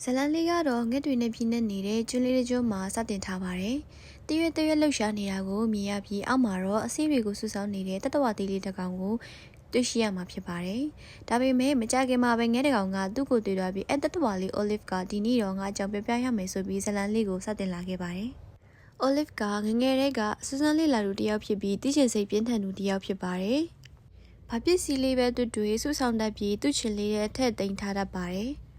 ဇလန်လေးကတော့ငှက်တွေနဲ့ပြင်းနေတဲ့ကျွန်းလေးတစ်ကျွန်းမှာစတင်ထားပါတယ်။တရွက်လှုပ်ရှားနေတာကိုမြင်ရပြီးအောက်မှာတော့အဆေးတွေကိုဆူဆောင်းနေတဲ့တတဝသေးလေးတစ်ကောင်ကိုတွေ့ရှိရမှာဖြစ်ပါတယ်။ဒါပေမဲ့မကြခင်မှာပဲငှက်တစ်ကောင်ကသူ့ကိုတွေ့သွားပြီးတတဝလေး Olive ကဒီနေ့တော့ငါအကြောင်းပြပြရမယ်ဆိုပြီးဇလန်လေးကိုစတင်လာခဲ့ပါတယ်။ Olive ကငငယ်တဲ့ကစူးစမ်းလေးလာသူတစ်ယောက်ဖြစ်ပြီးသိချင်စိတ်ပြင်းထန်သူတစ်ယောက်ဖြစ်ပါတယ်။ဘာပစ္စည်းလေးပဲတွေ့ဆူဆောင်းတတ်ပြီးသူ့ချစ်လေးရဲ့အထက်သိမ်းထားတတ်ပါတယ်။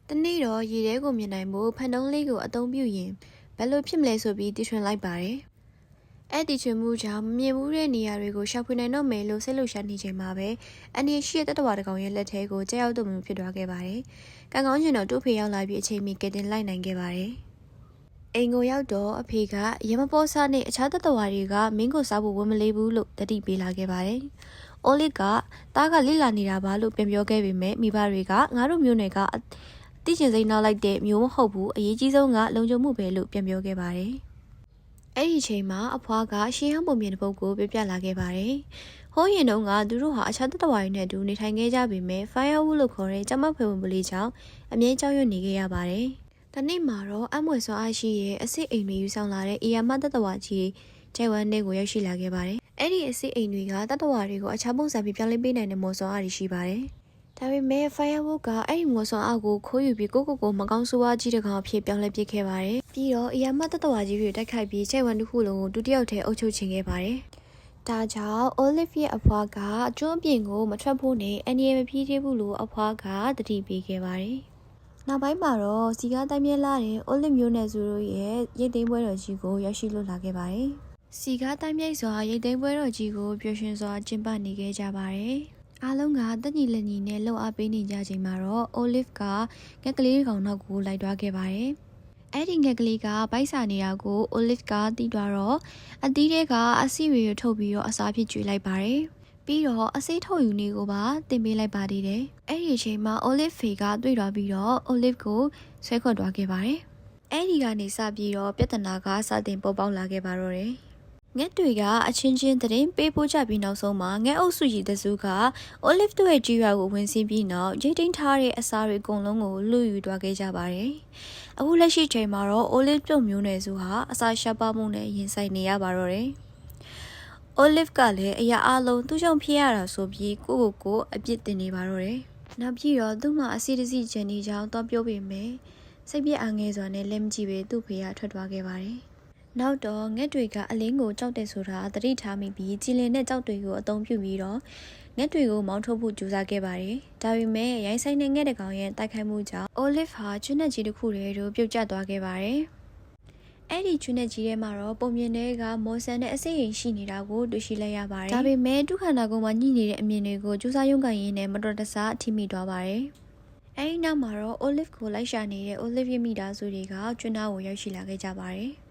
တနေ့တော့ရေထဲကိုမြင်နိုင်ဖို့ဖန်တုံးလေးကိုအသုံးပြုရင်ဘယ်လိုဖြစ်မလဲဆိုပြီးတီထွင်လိုက်ပါတယ်။အဲ့ဒီချွေမှုကြောင့်မမြင်ဘူးတဲ့နေရာတွေကိုရှာဖွေနိုင်တော့မယ်လို့စိတ်လှုပ်ရှားနေချိန်မှာပဲအန်ဒီရှိတဲ့တတဝါတစ်ကောင်ရဲ့လက်ထဲကိုကြောက်ရွံ့မှုဖြစ်သွားခဲ့ပါတယ်။ကံကောင်းချင်တော့တူဖေရောက်လာပြီးအချိန်မီကတင်လိုက်နိုင်ခဲ့ပါတယ်။အိမ်ကိုရောက်တော့အဖေကရမပေါ်စားနဲ့အခြားတတဝါတွေကမင်းကိုစားဖို့ဝန်မလေးဘူးလို့တတိပေးလာခဲ့ပါတယ်။ Olive ကတားကလိလာနေတာပါလို့ပြန်ပြောခဲ့ပေမဲ့မိဘတွေကငါတို့မျိုးနယ်ကတိကျင်စိမ့်နောက်လိုက်တဲ့မျိုးမဟုတ်ဘူးအရေးကြီးဆုံးကလုံခြုံမှုပဲလို့ပြန်ပြောခဲ့ပါတယ်။အဲ့ဒီချိန်မှာအဖွားကရှေးဟောင်းပုံမြင်တစ်ပုဒ်ကိုပြပြလာခဲ့ပါတယ်။ဟိုးရင်တုန်းကသူတို့ဟာအခြားတတဝါတွေနဲ့အတူနေထိုင်ခဲ့ကြပေမဲ့ firewood လို့ခေါ်တဲ့ကြောက်မက်ဖွယ်ဝင်ပလေးကြောင့်အမြဲကြောက်ရွံ့နေခဲ့ရပါတယ်။ဒီနေ့မှာတော့အမွေစွာအားရှိရဲ့အစစ်အိမ်တွေယူဆောင်လာတဲ့အေယာမတတဝါကြီးကျိုင်ဝမ်နဲ့ကိုရောက်ရှိလာခဲ့ပါတယ်။အဲ့ဒီအစစ်အိမ်တွေကတတဝါတွေကိုအခြားပုံစံပြီးပြောင်းလဲပေးနိုင်တဲ့မော်စွာအားရှိပါတယ်။ဒါပေမဲ့ firewood ကအဲ့ဒီမော်စွာအားကိုခိုးယူပြီးကိုမကောင်းဆိုးဝါးကြီးတစ်ကောင်အဖြစ်ပြောင်းလဲပစ်ခဲ့ပါတယ်။ပြီးတော့အယာမတတဝါကြီးတွေတိုက်ခိုက်ပြီးကျိုင်ဝမ်တစ်ခုလုံးကိုဒုတိယထဲအုပ်ချုပ်ချင်ခဲ့ပါတယ်။ဒါကြောင့် Olive ရဲ့အဖွားကကျွန်းအပြင်ကိုမထွက်ဖို့နဲ့အန်ဒီရဲ့မပြေးသေးဘူးလို့အဖွားကတတိပေးခဲ့ပါတယ်။နောက်ပိုင်းမှာတော့စီကားတိုင်းမြဲလာတဲ့ Olive မျိုးနယ်စုတို့ရဲ့ရိတ်သိမ်းပွဲတော်ကြီးကိုရောက်ရှိလို့လာခဲ့ပါတယ်။စီကားတိုင်းမြိတ်စွာရိတ်သိမ်းပွဲတော်ကြီးကိုပျော်ရွှင်စွာကျင်းပနေခဲ့ကြပါတယ်။အားလုံးကတက်ညီလက်ညီနဲ့လှုပ်အားပေးနေကြချိန်မှာတော့ Olive ကငှက်ကလေးကောင်နောက်ကိုလိုက်သွားခဲ့ပါတယ်။အဲ့ဒီငှက်ကလေးကဗိုက်စာနေတာကို Olive ကတီးသွားတော့အသီးတွေကအဆီတွေထုတ်ပြီးတော့အစာဖြစ်ကျွေးလိုက်ပါတယ်။ပြီးတော့အစိထုတ်ယူနေကိုပါတင်ပေးလိုက်ပါသေးတယ်။အဲ့ဒီအချိန်မှာ Olive ဖေကတွေ့သွားပြီးတော့ Olive ကိုဆွဲခေါ်သွားခဲ့ပါတယ်။အဲ့ဒီကနေစပြီးတော့ပြဿနာကစတင်ပေါ်ပေါက်လာခဲ့ပါတော့တယ်။ငှက်တွေကအချင်းချင်းတရင်ပေးပို့ကြပြီးနောက်ဆုံးမှာငှက်အုပ်စုကြီးတစုက Olive တို့ရဲ့ကြီးရွာကိုဝင်စီးပြီးနောက်ရိတ်သိမ်းထားတဲ့အစာတွေအကုန်လုံးကိုလူယူသွားခဲ့ကြပါတယ်။အခုလက်ရှိချိန်မှာတော့ Olive တို့မျိုးနွယ်စုဟာအစာရှားပါမှုနဲ့ရင်ဆိုင်နေရပါတော့တယ်။ Olive ကလည်းအရာအလုံးသူ့ကြောင့်ဖြစ်ရတာဆိုပြီးကိုအပြစ်တင်နေပါတော့တယ်။နောက်ပြီးတော့သူ့မှာအစီတစီချန်နေကြောင်းတော့ပြောပေမဲ့စိတ်ပြည့်အားငယ်စွာနဲ့လက်မကြည့်ပဲသူ့ဖေကထွက်သွားခဲ့ပါတယ်။နောက်တော့ငှက်တွေကအလင်းကိုကြောက်တယ်ဆိုတာသတိထားမိပြီးကြည်လင်တဲ့ကြောက်တွေကိုအသုံးပြုပြီးတော့ငှက်တွေကိုမောင်းထုတ်ဖို့ကြိုးစားခဲ့ပါတယ်။ဒါပေမဲ့ရိုင်းဆိုင်တဲ့ငှက်တစ်ကောင်ရဲ့တိုက်ခိုက်မှုကြောင့် Olive ဟာကျွန်းနဲ့ကြီးတစ်ခုတည်းတို့ပြုတ်ကျသွားခဲ့ပါတယ်။အဲ့ဒီကျွန်းနဲ့ကြီးထဲမှာတော့ပုံမြင်တွေကမော်ဆန်တဲ့အစိတ်အိမ်ရှိနေတာကိုတွေ့ရှိလိုက်ရပါတယ်။ဒါပေမဲ့ဒုက္ခနာကုန်းမှာညှိနေတဲ့အမြင်တွေကိုကြိုးစားရုန်းကန်ရင်းနဲ့မတော်တဆထိမိသွားပါတယ်။အဲ့ဒီနောက်မှာတော့ Olive ကိုလိုက်ရှာနေတဲ့ Olive ရဲ့မိသားစုတွေကကျွန်းသားကိုရောက်ရှိလာခဲ့ကြပါတယ်။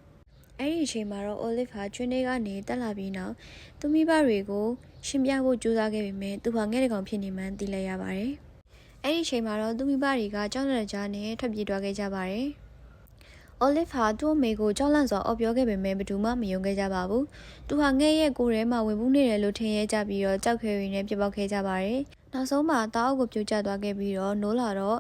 အဲ့ဒီအချိန်မှာတော့ Olive ဟာကျွန်းထဲကနေတက်လာပြီးနောက်သူမိဘတွေကိုရှင်းပြဖို့ကြိုးစားခဲ့ပေမဲ့သူဟာငှက်တကောင်ဖြစ်နေမှန်းသိလိုက်ရပါတယ်။အဲ့ဒီအချိန်မှာတော့သူမိဘတွေကကြောက်လန့်ကြားနဲ့ထွက်ပြေးသွားခဲ့ကြပါတယ်။ Olive ဟာသူ့အမေကိုကြောက်လန့်စွာအော်ပြောခဲ့ပေမဲ့ဘယ်သူမှမယုံခဲ့ကြပါဘူး။သူဟာငှက်ရဲ့ကိုယ်ထဲမှာဝင်ပူးနေတယ်လို့ထင်ရဲကြပြီးတော့ကြောက်ခဲရင်းနဲ့ပြပောက်ခဲ့ကြပါတယ်။နောက်ဆုံးမှာတားအုပ်ကိုပြုတ်ကျသွားခဲ့ပြီးတော့နိုးလာတော့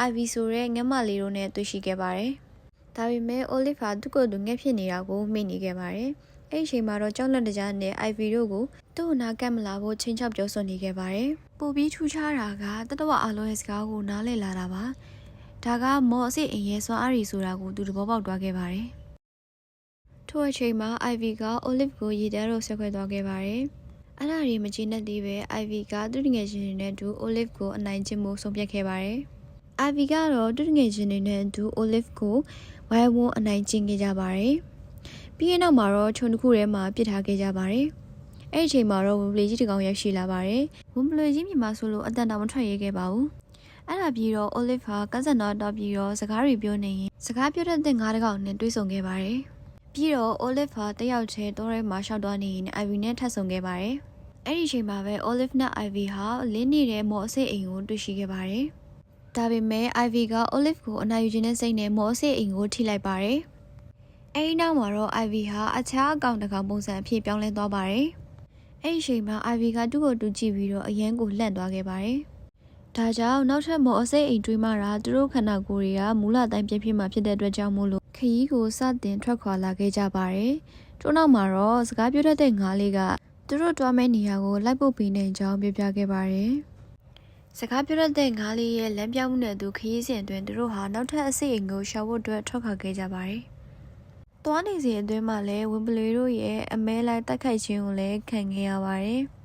Ivy ဆိုတဲ့ငှက်မလေးတို့နဲ့တွေ့ရှိခဲ့ပါတယ်။ဒါပေမဲ့ Olive ဟာသူ့ကိုယ်သူငှက်ဖြစ်နေတာကိုမေ့နေခဲ့ပါတယ်။အဲ့ဒီအချိန်မှာတော့ကြောက်လန့်တကြားနဲ့ Ivy တို့ကိုသူ့အနာကပ်မလာဖို့ချင်းချောက်ပြောဆိုနေခဲ့ပါတယ်။ပိုပြီးထူးခြားတာကတတဝအလုံးရဲ့စကားကိုနားလည်လာတာပါ။ဒါကမော်အစ်အိမ်ရဲ့စွမ်းအားရီဆိုတာကိုသူသဘောပေါက်သွားခဲ့ပါတယ်။ထို့အချိန်မှာ Ivy က Olive ကိုရေတဲတို့ဆွဲခွဲသွားခဲ့ပါတယ်။အဲ့ဒါတွေမကျေနပ်သေးပဲ Ivy ကသူ့ငယ်ချင်းတွေနဲ့အတူ Olive ကိုအနိုင်ကျင့်မှုဆုံးဖြတ်ခဲ့ပါတယ်။ Ivy ကတော့သူ့ငယ်ချင်းတွေနဲ့အတူ Olive ကိုဝိုင်းဝန်းအနိုင်ကျင့်ခဲ့ကြပါတယ်။ပြီးရင်နောက်မှာတော့ခြုံတစ်ခုထဲမှာပြစ်ထားခဲ့ကြပါတယ်။အဲ့ဒီအချိန်မှာတော့ဝင်ပလေကြီးတစ်ကောင်ရောက်ရှိလာပါတယ်။ဝင်ပလေကြီးမြန်မာဆိုလို့အတန်တောင်မထွက်ရဲခဲ့ပါဘူး။အဲ့ဒါပြီးတော့ Olive ဟာကန်းစံတော်တော့ပြီးတော့စကားတွေပြောနေရင်စကားပြောတတ်တဲ့ငါးတကောင်နဲ့တွေ့ဆုံခဲ့ပါတယ်။ပြီးတော့ Olive ဟာတယောက်တည်းတောထဲမှာရှောက်သွားနေရင် Ivy နဲ့ထပ်ဆုံခဲ့ပါတယ်။အဲ့ဒီအချိန်မှာပဲ Olive နဲ့ Ivy ဟာလင်းနေတဲ့မော်အစိတ်အိမ်ကိုတွေ့ရှိခဲ့ပါတယ်။ဒါပေမဲ့ Ivy က Olive ကိုအနာယူခြင်းနဲ့စိတ်နဲ့မော်အစိတ်အိမ်ကိုထိလိုက်ပါတယ်။အဲဒီနောက်မှာတော့ Ivy ဟာအခြားအကောင့်တစ်ကောင်ပုံစံအဖြစ်ပြောင်းလဲသွားပါတယ်။အဲဒီအချိန်မှာ Ivy ကသူ့ကိုတူကြည့်ပြီးတော့အရန်ကိုလှန့်သွားခဲ့ပါတယ်။ ဒါကြောင့်နောက်ထပ်မော်အစိတ်အိမ်တွေးမှတာသူတို့ခန္ဓာကိုယ်တွေကမူလအတိုင်းပြည့်ပြည့်မှဖြစ်တဲ့အတွက်ကြောင့်မို့လို့ခရီးကိုစတင်ထွက်ခွာလာခဲ့ကြပါတယ်။ထို့နောက်မှာတော့စကားပြောတတ်တဲ့ငါးလေးကသူတို့တွားမဲ့နေရာကိုလိုက်ပို့ပေးနေကြောင်းပြောပြခဲ့ပါတယ်။စကားပြောတတ်တဲ့ငါးလေးရဲ့လမ်းပြောင်းမှုနဲ့သူခရီးစဉ်အတွင်းသူတို့ဟာနောက်ထပ်အစိတ်အိမ်ကိုရှာဖို့အတွက်ထွက်ခွာခဲ့ကြပါတယ်။တွားနေစဉ်အတွင်းမှာလည်းဝင်းပလေတို့ရဲ့အမဲလိုက်တိုက်ခိုက်ခြင်းကိုလည်းခံခဲ့ရပါတယ်။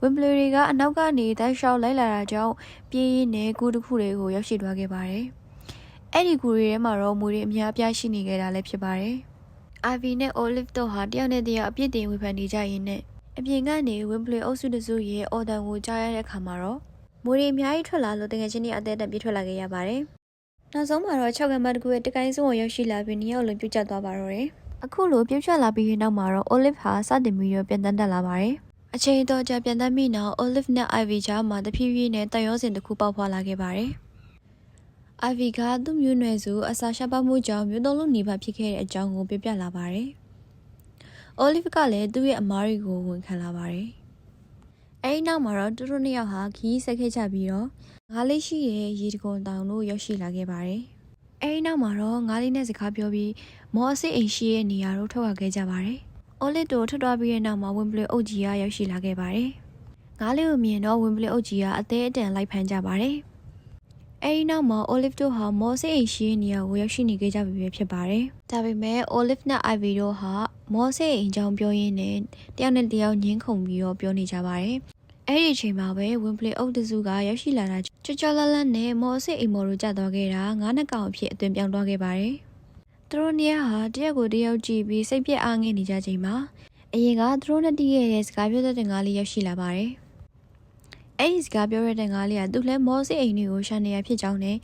ဝင်းပလေတွေကအနောက်ကနေတိုက်လျှောက်လိုက်လာတာကြောင့်ပြေးရင်းနဲ့ကူတစ်ခုတွေကိုရောက်ရှိသွားခဲ့ပါတယ်။အဲ့ဒီကူတွေထဲမှာတော့မူတွေအများအပြားရှိနေခဲ့တာလည်းဖြစ်ပါတယ်။ Ivy နဲ့ Olive တို့ဟာတယောက်နဲ့တယောက်အပြစ်တင်ဝေဖန်နေကြရင်းနဲ့အပြင်ကနေဝင်းပလေအုပ်စုတစုရဲ့အော်တန်ကိုကြားရတဲ့အခါမှာတော့မူတွေအများကြီးထွက်လာလို့တကယ်ချင်းတွေအသေးအတန်ပြေးထွက်လာခဲ့ရပါတယ်။နောက်ဆုံးမှာတော့6ကမ္ဘာတကူရဲ့တကိုင်းစုံကိုရောက်ရှိလာပြီးနှစ်ယောက်လုံးပြုတ်ကျသွားပါတော့တယ်။အခုလိုပြုတ်ကျလာပြီးနောက်မှာတော့ Olive ဟာစတင်ပြီးတော့ပြန်တန်းတက်လာပါတယ်။အချိန်တော်ကြာပြန်တန်းပြီးနောက် Olive နဲ့ Ivy ကြားမှာတဖြည်းဖြည်းနဲ့တန်ရောစင်တစ်ခုပေါက်ဖွာလာခဲ့ပါတယ်။ Ivy ကသူ့မျိုးနွယ်စုအစာရှားပါမှုကြောင့်မျိုးသုံးလုံးနေပါဖြစ်ခဲ့တဲ့အကြောင်းကိုပြပြလာပါတယ်။ Olive ကလည်းသူ့ရဲ့အမားတွေကိုဝန်ခံလာပါတယ်။အဲဒီနောက်မှာတော့သူတို့နှစ်ယောက်ဟာခီးဆက်ခဲ့ကြပြီးတော့ငါးလေးရှိတဲ့ရေတံခွန်တောင်တို့ရောက်ရှိလာခဲ့ပါတယ်။အဲဒီနောက်မှာတော့ငါးလေးနဲ့စကားပြောပြီးမော်အစစ်အိမ်ရှိတဲ့နေရာတို့ထွက်လာခဲ့ကြပါတယ်။ Olive တို့ထွက်သွားပြီးတဲ့နောက်မှာဝင်းပလေအုပ်ကြီးကရောက်ရှိလာခဲ့ပါတယ်။ငါးလေးကိုမြင်တော့ဝင်းပလေအုပ်ကြီးကအသေးအတန်လိုက်ဖမ်းကြပါတယ်။အဲဒီနောက်မှာ Olive တို့ဟာမော်စစ်အိမ်ရှိတဲ့နေရာကိုရောက်ရှိနေခဲ့ကြပြီဖြစ်ပါတယ်။ဒါပေမဲ့ Olive နဲ့ Ivy တို့ဟာမော်စစ်အိမ်အကြောင်းပြောရင်းနဲ့တယောက်နဲ့တယောက်ညှင်းခုန်ပြီးတော့ပြောနေကြပါတယ်။အဲ့ဒီအချိန်မှာပဲဝင်းပလေအုပ်တစုကရောက်ရှိလာတာကြောလလန့်နဲ့မော်စစ်အိမ်မော်တို့ကျသွားခဲ့တာငါးနှစ်ကောင်အဖြစ်အသွင်ပြောင်းသွားခဲ့ပါတယ်။သူတို့နေရာဟာတယောက်ကိုတယောက်ကြည့်ပြီးစိတ်ပြက်အားငယ်နေကြချိန်မှာအရင်ကသူတို့နဲ့တည့်ရဲ့စကားပြောတဲ့ငါးလေးရောက်ရှိလာပါတယ်။အဲ့ဒီစကားပြောရတဲ့ငါးလေးကသူ့လဲမော်စစ်အိမ်တွေကိုရှာနေရဖြစ်ကြောင်းနဲ့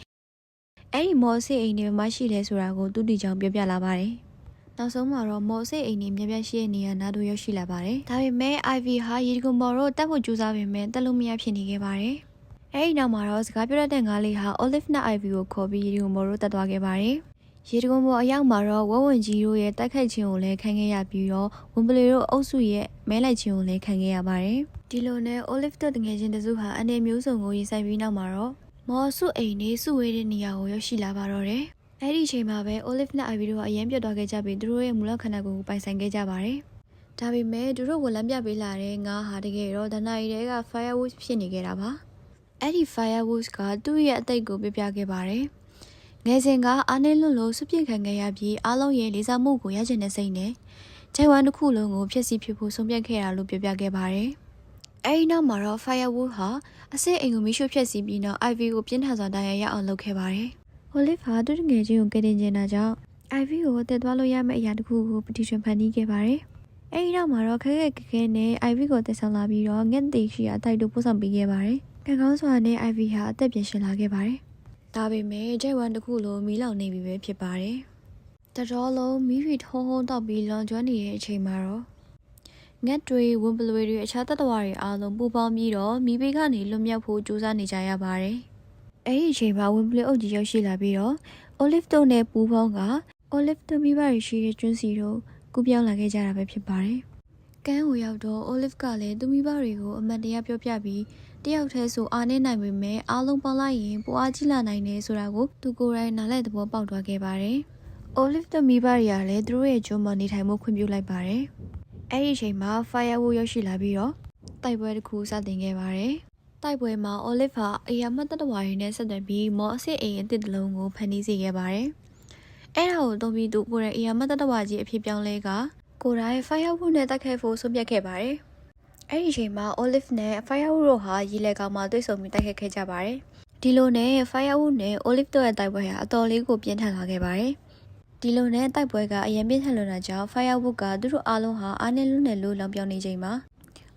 အဲ့ဒီမော်စစ်အိမ်တွေမှာရှိလဲဆိုတာကိုသူတည်ကြောင်ပြောပြလာပါတယ်။နောက်ဆုံးမှာတော့မော်စစ်အိမ်တွေမြပြရှိတဲ့နေရာနားတို့ရောက်ရှိလာပါတယ်။ဒါပေမဲ့ Ivy ဟာရေတံခွန်မော်တို့တက်ဖို့ကြိုးစားပေမဲ့တက်လို့မရဖြစ်နေခဲ့ပါတယ်။အဲ့ဒီနောက်မှာတော့စကားပြောတဲ့ငါးလေးဟာ Olive နဲ့ Ivy ကိုခေါ်ပြီးရေတံခွန်မော်တို့တက်သွားခဲ့ပါတယ်။ရေတံခွန်မော်အရောက်မှာတော့ဝက်ဝင်ကြီးတို့ရဲ့တိုက်ခိုက်ခြင်းကိုလည်းခံခဲ့ရပြီးတော့ဝင်းပလေတို့အုပ်စုရဲ့မဲလိုက်ခြင်းကိုလည်းခံခဲ့ရပါတယ်။ဒီလိုနဲ့ Olive တို့တငယ်ချင်းတစုဟာအနေမျိုးစုံကိုရင်ဆိုင်ပြီးနောက်မှာတော့မော်စုအိမ်နေစုဝေးတဲ့နေရာကိုရောက်ရှိလာပါတော့တယ်။အဲ့ဒီအချိန်မှာပဲ Olive နဲ့ Ivy တို့ကအရင်ပြတ်သွားခဲ့ကြပြီးသူတို့ရဲ့မူလခန္ဓာကိုယ်ကိုပိုင်ဆိုင်ခဲ့ကြပါတယ်။ဒါပေမဲ့သူတို့ကိုလမ်းပြပေးလာတဲ့ငါးဟာတကယ်တော့ဒနာရီတွေက firewood ဖြစ်နေခဲ့တာပါ။အဲ့ဒီ firewood ကသူ့ရဲ့အသိကိုပြပြခဲ့ပါတယ်။ငယ်စဉ်ကအားနေလွန်းလို့စွပြစ်ခံခဲ့ရပြီးအားလုံးရဲ့လေးစားမှုကိုရကျင်တဲ့စိတ်နဲ့ခြေဝမ်းတစ်ခုလုံးကိုဖျက်ဆီးဖြစ်ဖို့ဆုံးဖြတ်ခဲ့တာလို့ပြပြခဲ့ပါတယ်။အဲဒီနောက်မှာတော့ firewood ဟာအစစ်အိမ်ကိုမိရှို့ဖျက်ဆီးပြီးနောက် Ivy ကိုပြင်းထန်စွာတရားရအောင်လုပ်ခဲ့ပါတယ်။ Olive ဟာသူ့ငယ်ချင်းကိုကယ်တင်ချင်တာကြောင့် Ivy ကိုတက်သွားလို့ရမယ့်အရာတစ်ခုကိုပတီရှင်ဖန်တီးခဲ့ပါတယ်။အဲဒီနောက်မှာတော့ခဲနဲ့ Ivy ကိုတက်ဆောင်လာပြီးတော့ငှက်သေးရှိအတိုက်တို့ပို့ဆောင်ပေးခဲ့ပါတယ်။ကံကောင်းစွာနဲ့ Ivy ဟာအသက်ပြင်ရှင်လာခဲ့ပါတယ်။ဒါပေမဲ့ခြေဝမ်းတစ်ခုလုံးမီးလောင်နေပြီပဲဖြစ်ပါတယ်။တတော်လုံးမီးတွေထုံးတောက်ပြီးလွန်ကျွမ်းနေတဲ့အချိန်မှာတော့ငှက်တွေဝင်းပလွေတွေအခြားတတ္တဝါတွေအားလုံးပူပေါင်းပြီးတော့မိဘေးကနေလွတ်မြောက်ဖို့ကြိုးစားနေကြရပါတယ်။အဲဒီအချိန်မှာဝင်းပလွေအုပ်ကြီးရောက်ရှိလာပြီးတော့ Olive တို့နဲ့ပူပေါင်းက Olive တို့မိဘတွေရှိတဲ့ကျွန်းစီတို့ကူးပြောင်းလာခဲ့ကြတာပဲဖြစ်ပါတယ်။ကမ်းကိုရောက်တော့ Olive ကလည်းသူမိဘတွေကိုအမှန်တရားပြောပြပြီးတယောက်တည်းဆိုအားနေနိုင်ပေမဲ့အားလုံးပေါင်းလိုက်ရင်ပိုအားကြီးလာနိုင်တယ်ဆိုတာကိုသူကိုယ်တိုင်နားလည်သဘောပေါက်သွားခဲ့ပါတယ်။ Olive တို့မိဘတွေကလည်းသူတို့ရဲ့ကျွန်းမှာနေထိုင်မှုခွင့်ပြုလိုက်ပါတယ်။အဲ့ဒီအချိန်မှာ firewood ရောက်ရှိလာပြီးတော့တိုက်ပွဲတစ်ခုစတင်ခဲ့ပါတယ်။တိုက်ပွဲမှာ Olive ဟာအရာမတ္တဝါတွေနဲ့ဆက်သွယ်ပြီးမော်အစစ်အိမ်အသစ်တစ်လုံးကိုဖန်တီးစေခဲ့ပါတယ်။အဲ့ဒါကိုသုံးပြီးသူကိုယ်တိုင်အရာမတ္တဝါကြီးအဖြစ်ပြောင်းလဲကကိုယ်တိုင် firewood နဲ့တိုက်ခိုက်ဖို့ဆုံးဖြတ်ခဲ့ပါတယ်။အဲ့ဒီအချိန်မှာ Olive နဲ့ firewood တို့ဟာရေလက်ကောင်မှာတွေ့ဆုံပြီးတိုက်ခိုက်ခဲ့ကြပါတယ်။ဒီလိုနဲ့ firewood နဲ့ Olive တို့ရဲ့တိုက်ပွဲဟာအတော်လေးကိုပြင်းထန်လာခဲ့ပါတယ်။ဒီလိုနဲ့တိုက်ပွဲကအရင်ပြင်းထန်လွန်တာကြောင့် firewood ကသူတို့အားလုံးဟာအားနဲ့လွန်းနဲ့လို့လောင်ပြောင်နေချိန်မှာ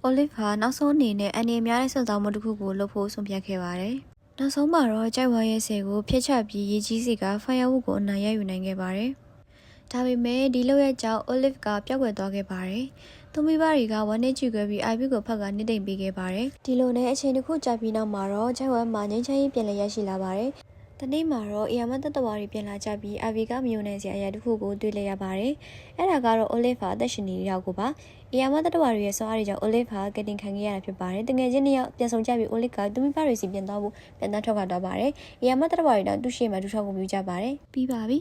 Olive ဟာနောက်ဆုံးအနေနဲ့အနေများတဲ့စွန့်စားမှုတစ်ခုကိုလုပ်ဖို့ဆုံးဖြတ်ခဲ့ပါတယ်။နောက်ဆုံးမှာတော့ကြိုက်ဝါရဲ့ဆယ်ကိုဖျက်ချပြီးရေကြီးစီက firewood ကိုအနိုင်ရယူနိုင်ခဲ့ပါတယ်။ဒါပေမဲ့ဒီလိုရဲ့ကြောင့် Olive ကပျောက်ကွယ်သွားခဲ့ပါတယ်။သူမိဘတွေကဝမ်းနည်းကြည့်ခဲ့ပြီး Ivy ကိုဖက်ကနှိမ့်တိမ်ပေးခဲ့ပါတယ်။ဒီလိုနဲ့အချိန်တစ်ခုကြာပြီးနောက်မှာတော့ကြိုက်ဝါမှာငင်းချမ်းရေးပြန်လည်ရရှိလာပါတယ်။ တနေ့မှာတော့အီယာမတတဝါတွေပြန်လာကြပြီးအာဗီကမယုံနိုင်စရာအရာတစ်ခုကိုတွေ့လိုက်ရပါတယ်။အဲ့ဒါကတော့အိုလစ်ဖာအသက်ရှင်နေရောက်ကိုပါ။အီယာမတတဝါတွေရဲ့ဆွမ်းအားတွေကြောင့်အိုလစ်ဖာကတင်ခံခဲ့ရတာဖြစ်ပါတယ်။တကယ်ချင်းနှစ်ယောက်ပြန်ဆောင်ကြပြီးအိုလစ်ကသူမိဘတွေစီပြန်သွားဖို့ပြန်သားထွက်ခွာသွားပါတယ်။အီယာမတတဝါတွေတောင်သူ့ရှေ့မှာဒူထောက်ကိုပြကြပါတယ်။ပြီးပါပြီ။